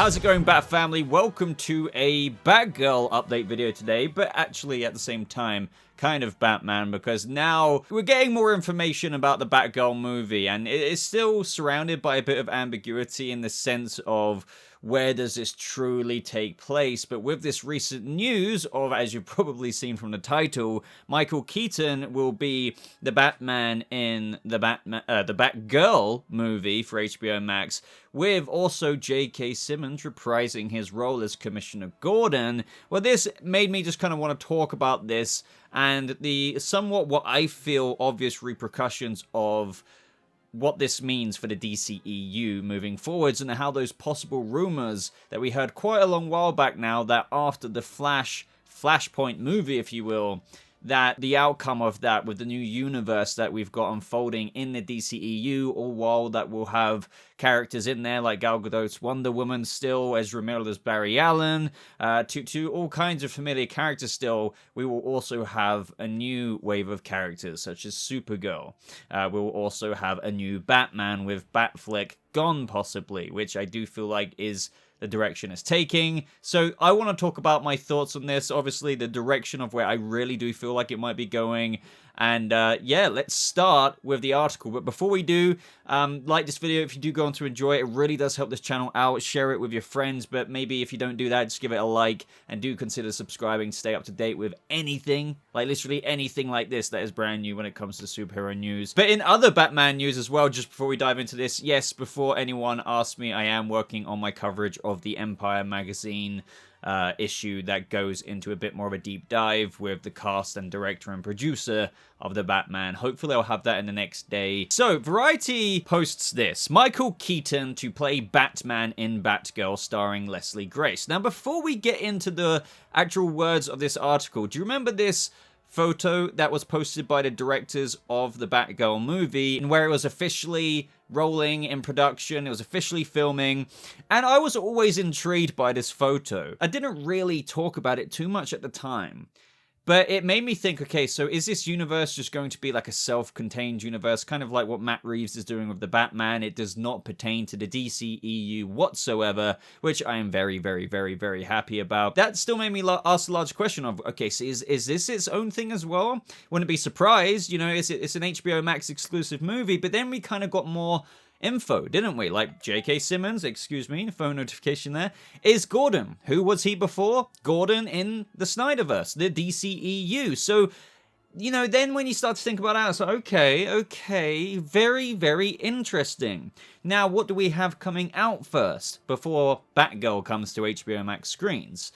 How's it going, Bat family? Welcome to a Batgirl update video today, but actually at the same time, kind of Batman, because now we're getting more information about the Batgirl movie, and it is still surrounded by a bit of ambiguity in the sense of where does this truly take place. But with this recent news of, as you've probably seen from the title, Michael Keaton will be the Batman in the Batgirl movie for HBO Max, with also JK Simmons reprising his role as Commissioner Gordon. Well, this made me just kind of want to talk about this and the somewhat what I feel obvious repercussions of what this means for the DCEU moving forwards, and how those possible rumors that we heard quite a long while back now, that after the Flashpoint movie, if you will, that the outcome of that with the new universe that we've got unfolding in the DCEU, all while that will have characters in there like Gal Gadot's Wonder Woman still, Ezra Miller's Barry Allen, to all kinds of familiar characters still. We will also have a new wave of characters such as Supergirl. We will also have a new Batman with Batfleck gone possibly, which I do feel like is the direction it's taking. So I want to talk about my thoughts on this, obviously the direction of where I really do feel like it might be going. And yeah, let's start with the article. But before we do, like this video if you do go on to enjoy it. It really does help this channel out. Share it with your friends, but maybe if you don't do that, just give it a like, and do consider subscribing to stay up to date with anything, like literally anything like this that is brand new when it comes to superhero news. But in other Batman news as well, just before we dive into this, yes, before anyone asks me, I am working on my coverage of the Empire magazine issue that goes into a bit more of a deep dive with the cast and director and producer of the Batman. Hopefully I'll have that in the next day. So Variety posts this: Michael Keaton to play Batman in Batgirl starring Leslie Grace. Now before we get into the actual words of this article, do you remember this photo that was posted by the directors of the Batgirl movie, and where it was officially rolling in production, it was officially filming, and I was always intrigued by this photo. I didn't really talk about it too much at the time, but it made me think, okay, so is this universe just going to be like a self-contained universe, kind of like what Matt Reeves is doing with the Batman? It does not pertain to the DCEU whatsoever, which I am very, very, very, very happy about. That still made me ask a large question of, okay, so is this its own thing as well? Wouldn't be surprised, you know, it's an HBO Max exclusive movie, but then we kind of got more info, didn't we? Like JK Simmons, excuse me, phone notification there, is Gordon. Who was he before? Gordon in the Snyderverse, the DCEU. So, you know, then when you start to think about that, it's like, okay, very, very interesting. Now, what do we have coming out first before Batgirl comes to HBO Max screens?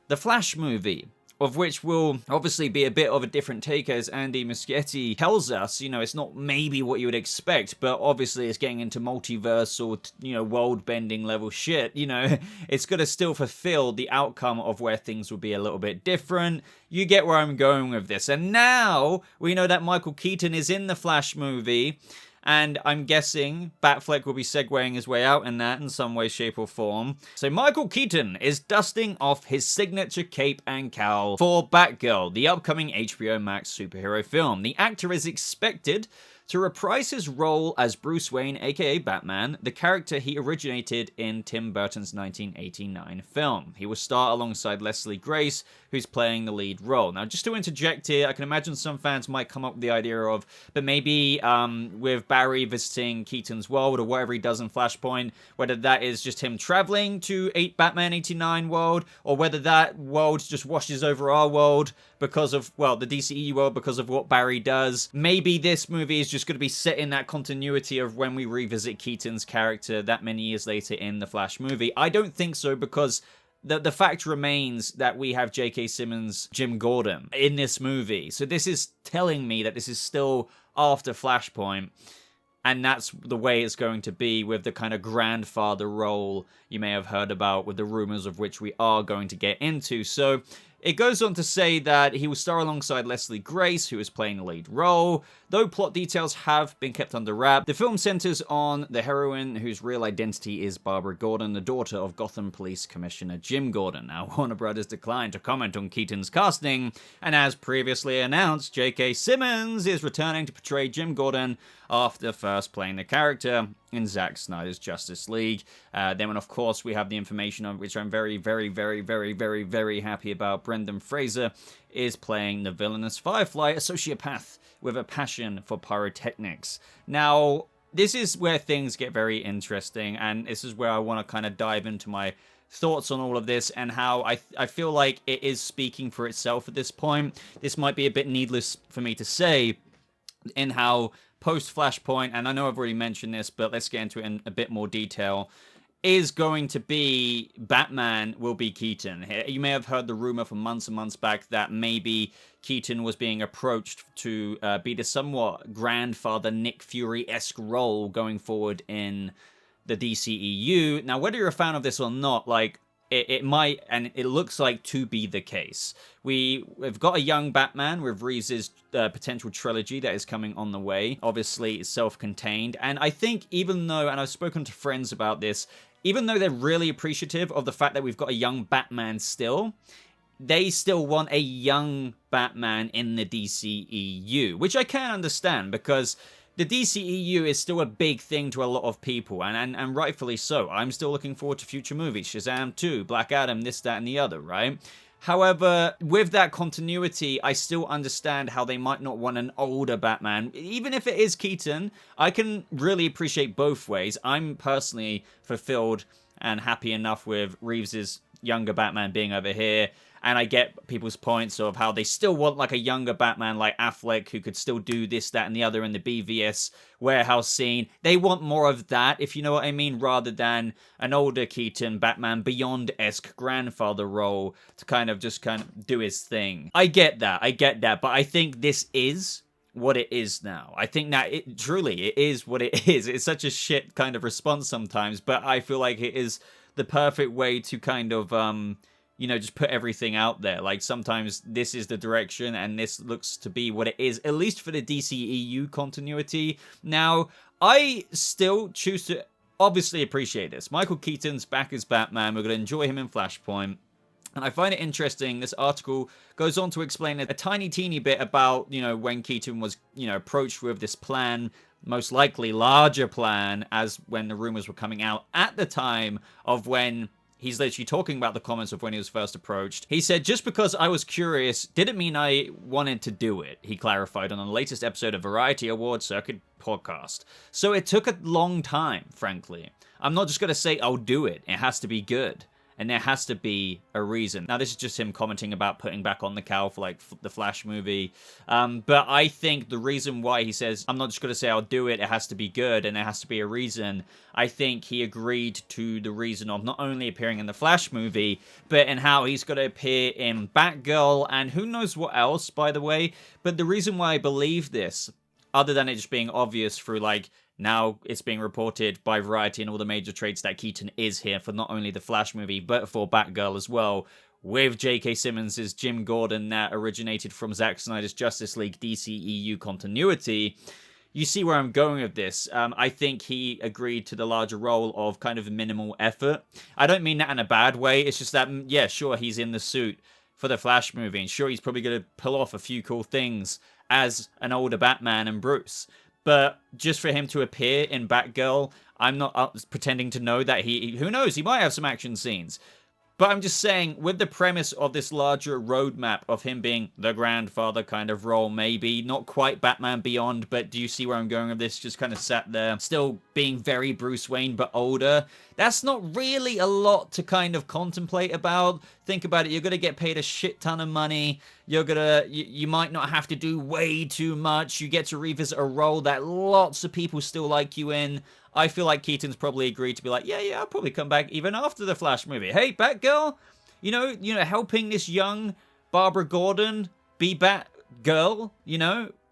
The Flash movie, of which will obviously be a bit of a different take, as Andy Muschietti tells us. You know, it's not maybe what you would expect, but obviously it's getting into multiversal, you know, world-bending level shit. You know, it's got to still fulfill the outcome of where things will be a little bit different. You get where I'm going with this. And now we know that Michael Keaton is in the Flash movie, and I'm guessing Batfleck will be segueing his way out in that in some way, shape, or form. So Michael Keaton is dusting off his signature cape and cowl for Batgirl, the upcoming HBO Max superhero film. The actor is expected to reprise his role as Bruce Wayne, aka Batman, the character he originated in Tim Burton's 1989 film. He will star alongside Leslie Grace, who's playing the lead role. Now, just to interject here, I can imagine some fans might come up with the idea of, but maybe with Barry visiting Keaton's world, or whatever he does in Flashpoint, whether that is just him traveling to Batman 89 world, or whether that world just washes over our world because of, well, the DCEU world, because of what Barry does. Maybe this movie is just going to be set in that continuity of when we revisit Keaton's character that many years later in the Flash movie. I don't think so, because the fact remains that we have JK Simmons, Jim Gordon, in this movie. So this is telling me that this is still after Flashpoint, and that's the way it's going to be, with the kind of grandfather role you may have heard about, with the rumors of which we are going to get into. So it goes on to say that he will star alongside Leslie Grace, who is playing the lead role. Though plot details have been kept under wrap, the film centers on the heroine, whose real identity is Barbara Gordon, the daughter of Gotham Police Commissioner Jim Gordon. Now, Warner Brothers declined to comment on Keaton's casting, and as previously announced, JK Simmons is returning to portray Jim Gordon after first playing the character in Zack Snyder's Justice League. Then, of course, we have the information on which I'm very, very, very, very, very, very happy about. Brendan Fraser is playing the villainous Firefly, a sociopath with a passion for pyrotechnics. Now, this is where things get very interesting, and this is where I want to kind of dive into my thoughts on all of this and how I feel like it is speaking for itself at this point. This might be a bit needless for me to say in how post-Flashpoint, and I know I've already mentioned this, but let's get into it in a bit more detail, is going to be Batman will be Keaton. You may have heard the rumor from months and months back that maybe Keaton was being approached to be the somewhat grandfather Nick Fury-esque role going forward in the DCEU. Now, whether you're a fan of this or not, like, it might, and it looks like to be the case. We've got a young Batman with Reeves' potential trilogy that is coming on the way. Obviously, it's self-contained. And I think even though, and I've spoken to friends about this, even though they're really appreciative of the fact that we've got a young Batman still, they still want a young Batman in the DCEU, which I can understand because the DCEU is still a big thing to a lot of people, and rightfully so. I'm still looking forward to future movies. Shazam 2, Black Adam, this, that, and the other, right? However, with that continuity, I still understand how they might not want an older Batman. Even if it is Keaton, I can really appreciate both ways. I'm personally fulfilled and happy enough with Reeves' younger Batman being over here. And I get people's points of how they still want like a younger Batman like Affleck who could still do this, that, and the other in the BVS warehouse scene. They want more of that, if you know what I mean, rather than an older Keaton Batman Beyond-esque grandfather role to kind of do his thing. I get that, but I think this is what it is now. I think that it is what it is. It's such a shit kind of response sometimes, but I feel like it is the perfect way to kind of just put everything out there. Like, sometimes this is the direction, and this looks to be what it is, at least for the DCEU continuity. Now, I still choose to obviously appreciate this. Michael Keaton's back as Batman. We're going to enjoy him in Flashpoint. And I find it interesting, this article goes on to explain a tiny, teeny bit about, when Keaton was, approached with this plan, most likely larger plan, as when the rumors were coming out at the time of when he's literally talking about the comments of when he was first approached. He said, just because I was curious didn't mean I wanted to do it, he clarified on the latest episode of Variety Award Circuit podcast. So it took a long time, frankly. I'm not just going to say, I'll do it. It has to be good. And there has to be a reason. Now, this is just him commenting about putting back on the cowl for, like, the Flash movie. But I think the reason why he says, I'm not just going to say I'll do it, it has to be good, and there has to be a reason. I think he agreed to the reason of not only appearing in the Flash movie, but in how he's going to appear in Batgirl, and who knows what else, by the way. But the reason why I believe this, other than it just being obvious through, like, now it's being reported by Variety and all the major trades that Keaton is here for not only the Flash movie, but for Batgirl as well, with JK Simmons' Jim Gordon that originated from Zack Snyder's Justice League DCEU continuity. You see where I'm going with this. I think he agreed to the larger role of kind of minimal effort. I don't mean that in a bad way. It's just that, yeah, sure, he's in the suit for the Flash movie, and sure, he's probably going to pull off a few cool things as an older Batman and Bruce. But just for him to appear in Batgirl, I'm not pretending to know that who knows, he might have some action scenes. But I'm just saying, with the premise of this larger roadmap of him being the grandfather kind of role, maybe, not quite Batman Beyond, but do you see where I'm going with this? Just kind of sat there, still being very Bruce Wayne, but older. That's not really a lot to kind of contemplate about. Think about it, you're going to get paid a shit ton of money. You might not have to do way too much. You get to revisit a role that lots of people still like you in. I feel like Keaton's probably agreed to be like, yeah, I'll probably come back even after the Flash movie. Hey, Batgirl, helping this young Barbara Gordon be Batgirl,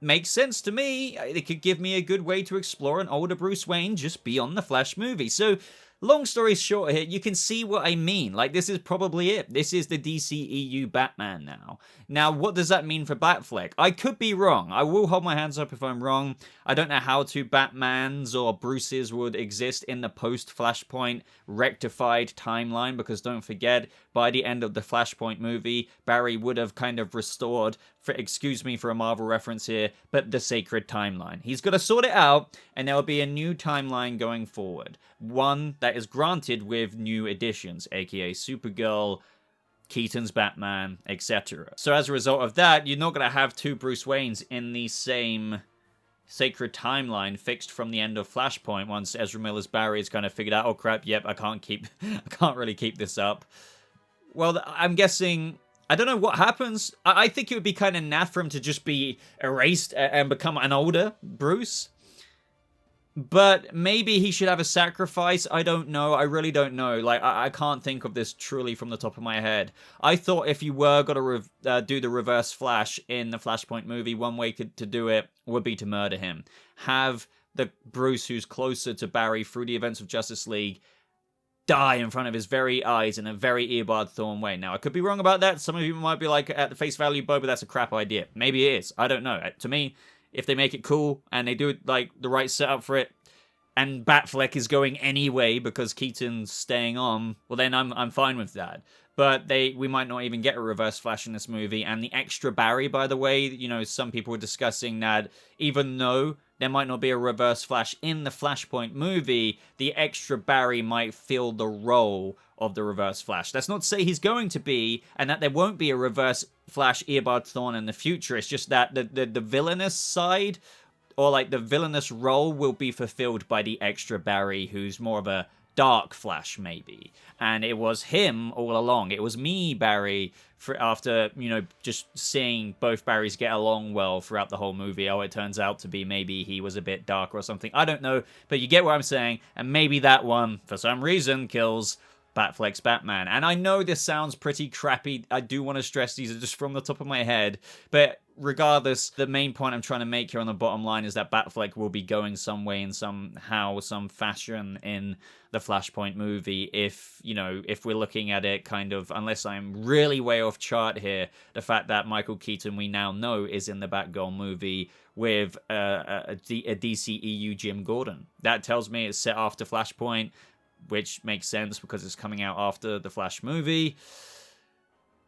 makes sense to me. It could give me a good way to explore an older Bruce Wayne just beyond the Flash movie. So long story short here, you can see what I mean. Like, this is probably it. This is the DCEU Batman now. Now, what does that mean for Batfleck? I could be wrong. I will hold my hands up if I'm wrong. I don't know how two Batmans or Bruces would exist in the post-Flashpoint rectified timeline, because don't forget, by the end of the Flashpoint movie, Barry would have kind of restored, excuse me for a Marvel reference here, but the sacred timeline. He's got to sort it out, and there'll be a new timeline going forward. One that is granted with new additions, aka Supergirl, Keaton's Batman, etc. So as a result of that, you're not going to have two Bruce Waynes in the same sacred timeline fixed from the end of Flashpoint once Ezra Miller's Barry has kind of figured out, oh crap, yep, I can't really keep this up. Well, I'm guessing, I don't know what happens. I think it would be kind of naff for him to just be erased and become an older Bruce. But maybe he should have a sacrifice. I don't know. I really don't know. Like, I can't think of this truly from the top of my head. I thought if you were going to do the reverse Flash in the Flashpoint movie, one way to do it would be to murder him. Have the Bruce who's closer to Barry through the events of Justice League die in front of his very eyes in a very Eobard Thawne way. Now, I could be wrong about that. Some of you might be like, at the face value, Boba, that's a crap idea. Maybe it is. I don't know. To me, if they make it cool and they do it like the right setup for it, and Batfleck is going anyway because Keaton's staying on, well then I'm fine with that. But we might not even get a reverse Flash in this movie. And the extra Barry, by the way, you know, some people were discussing that even though there might not be a reverse Flash in the Flashpoint movie, the extra Barry might fill the role of the reverse Flash. That's not to say he's going to be, and that there won't be a reverse Flash Eobard Thawne in the future. It's just that the villainous side, or like the villainous role, will be fulfilled by the extra Barry, who's more of a dark Flash, maybe. And it was him all along. It was me, Barry, after, you know, just seeing both Barrys get along well throughout the whole movie. Oh, it turns out to be maybe he was a bit darker or something. I don't know, but you get what I'm saying. And maybe that one, for some reason, kills Batfleck's Batman. And I know this sounds pretty crappy. I do want to stress these are just from the top of my head. But regardless, the main point I'm trying to make here on the bottom line is that Batfleck will be going some way in somehow, some fashion in the Flashpoint movie. If, you know, if we're looking at it kind of, unless I'm really way off chart here, the fact that Michael Keaton, we now know, is in the Batgirl movie with a DCEU Jim Gordon. That tells me it's set after Flashpoint, which makes sense because it's coming out after the Flash movie.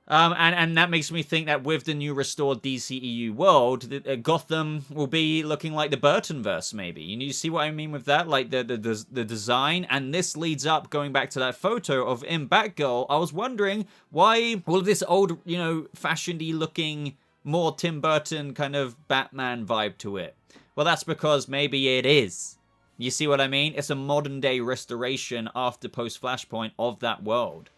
And that makes me think that with the new restored DCEU world, Gotham will be looking like the Burtonverse, maybe. You see what I mean with that? Like the design. And this leads up, going back to that photo of in Batgirl, I was wondering why all of this old, you know, fashioned-y looking, more Tim Burton kind of Batman vibe to it. Well, that's because maybe it is. You see what I mean? It's a modern-day restoration after post-Flashpoint of that world.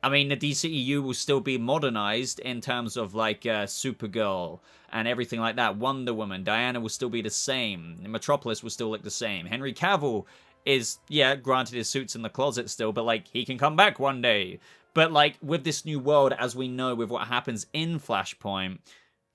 I mean, the DCEU will still be modernized in terms of, like, Supergirl and everything like that. Wonder Woman, Diana will still be the same. Metropolis will still look the same. Henry Cavill is, yeah, granted his suit's in the closet still, but, like, he can come back one day. But, like, with this new world, as we know with what happens in Flashpoint,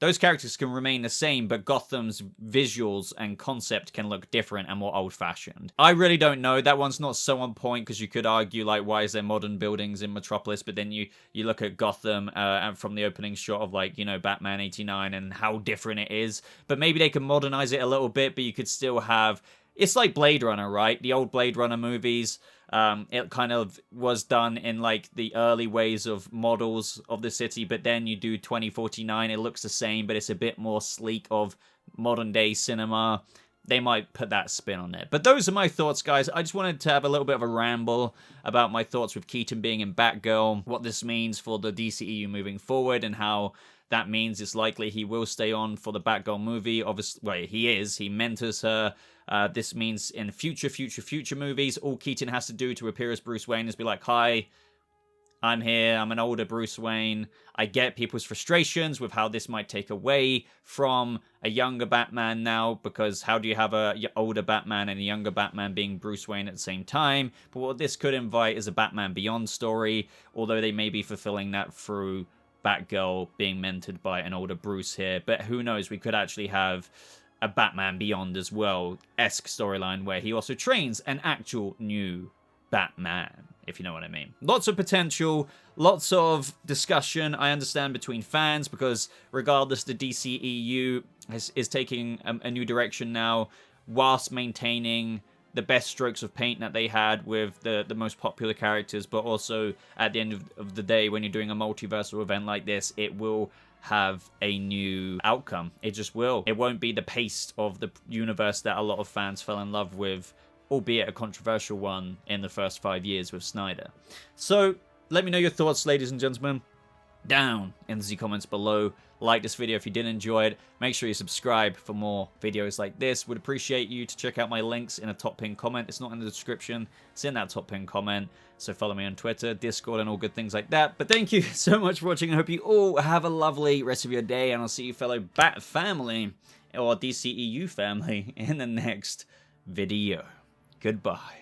those characters can remain the same, but Gotham's visuals and concept can look different and more old-fashioned. I really don't know. That one's not so on point, because you could argue, like, why is there modern buildings in Metropolis? But then you look at Gotham and from the opening shot of, like, you know, Batman 89 and how different it is. But maybe they can modernize it a little bit, but you could still have... It's like Blade Runner, right? The old Blade Runner movies. It kind of was done in like the early ways of models of the city, but then you do 2049, it looks the same, but it's a bit more sleek of modern day cinema. They might put that spin on it. But those are my thoughts, guys. I just wanted to have a little bit of a ramble about my thoughts with Keaton being in Batgirl, what this means for the DCEU moving forward, and how that means it's likely he will stay on for the Batgirl movie. Obviously, well, he is. He mentors her. This means in future movies, all Keaton has to do to appear as Bruce Wayne is be like, hi, I'm here, I'm an older Bruce Wayne. I get people's frustrations with how this might take away from a younger Batman now, because how do you have a older Batman and a younger Batman being Bruce Wayne at the same time? But what this could invite is a Batman Beyond story, although they may be fulfilling that through Batgirl being mentored by an older Bruce here. But who knows, we could actually have a Batman Beyond as well-esque storyline where he also trains an actual new Batman, if you know what I mean. Lots of potential, lots of discussion, I understand, between fans, because regardless, the DCEU is taking a new direction now, whilst maintaining the best strokes of paint that they had with the most popular characters, but also at the end of the day, when you're doing a multiversal event like this, it will have a new outcome. It just will. It won't be the pace of the universe that a lot of fans fell in love with, albeit a controversial one in the first 5 years with Snyder. So let me know your thoughts, ladies and gentlemen, down in the comments below. Like this video if you did enjoy it. Make sure you subscribe for more videos like this. Would appreciate you to check out my links in a top pinned comment. It's not in the description, it's in that top pinned comment. So follow me on Twitter, Discord, and all good things like that. But thank you so much for watching. I hope you all have a lovely rest of your day, and I'll see you fellow Bat family, or DCEU family, in the next video. Goodbye.